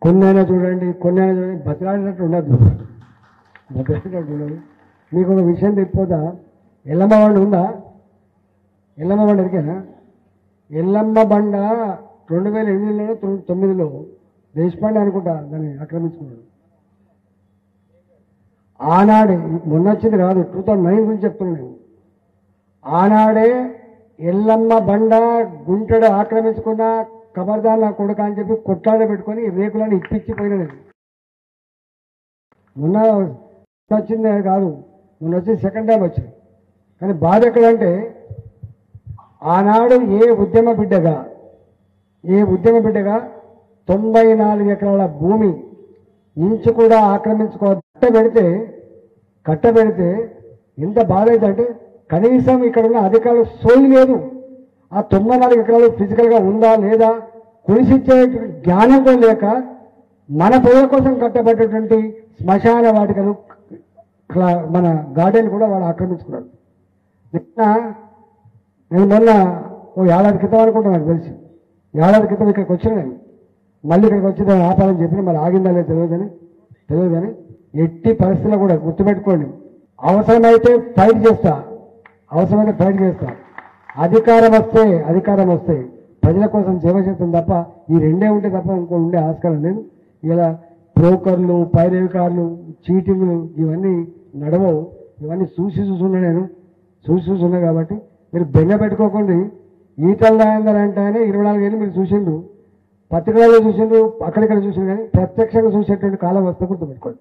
కొన్నైనా చూడండి బతిలాడినట్టు ఉండదు, బతిలాడినట్టు ఉండదు. మీకు ఒక విషయం తెలిపోతా, ఎల్లమ్మ బండ ఉందా? ఎల్లమ్మ బండ ఎరికేనా? ఎల్లమ్మ బండ 2008లో 2009లో దేశపాండే అనుకుంటా దాన్ని ఆక్రమించుకున్నాడు. ఆనాడే, మొన్న వచ్చింది కాదు, 2009 గురించి చెప్తున్నాను నేను. ఆనాడే ఎల్లమ్మ బండ గుంటెడు ఆక్రమించుకున్న ఖబర్దార్ నా కొడుక అని చెప్పి కొట్లాడ పెట్టుకొని రేకులను ఇప్పించిపోయినా నేను. మొన్న వచ్చింది కాదు, మొన్న వచ్చి సెకండ్ టైం వచ్చింది. కానీ బాధ ఎక్కడంటే ఆనాడు ఏ ఉద్యమ బిడ్డగా 94 ఎకరాల భూమి ఇంచు కూడా ఆక్రమించుకో కట్టబెడితే ఎంత బాధ అవుతుందంటే కనీసం ఇక్కడ ఉన్న అధికారులు సోయి లేదు. ఆ 94 ఎకరాలు ఫిజికల్గా ఉందా లేదా కురిసిచ్చే జ్ఞానం కూడా లేక మన ప్రజల కోసం కట్టబడ్డటువంటి శ్మశాన వాటికలు మన గార్డెన్ కూడా వాళ్ళు ఆక్రమించుకున్నాడు. నేను మొన్న ఓ ఏడాది క్రితం అనుకుంటా, నాకు తెలిసి ఏడాది క్రితం ఇక్కడికి వచ్చిన నేను. మళ్ళీ ఇక్కడికి వచ్చి దాన్ని ఆపాలని చెప్పిన మళ్ళీ ఆగిందా లేదు తెలియదు కానీ ఎట్టి పరిస్థితుల్లో కూడా గుర్తుపెట్టుకోండి, అవసరమైతే ఫైట్ చేస్తా. అధికారం వస్తే ప్రజల కోసం సేవ చేస్తుంది తప్ప ఈ రెండే ఉంటే తప్ప ఇంకో ఉండే ఆస్కారం లేదు. ఇలా బ్రోకర్లు, పైరేవికారులు, చీటింగ్లు ఇవన్నీ నడవవు. ఇవన్నీ చూస్తున్నా నేను, చూస్తున్నా. కాబట్టి మీరు బెంగ పెట్టుకోకండి. ఈటల రాజేందర్ అంటే 24 ఏళ్ళు మీరు చూసిండ్రు, పత్రికలలో చూసిండ్రు, అక్కడిక్కడ చూసిండ్రు, కానీ ప్రత్యక్షంగా చూసేటువంటి కాలం వస్తే గుర్తుపెట్టుకోండి.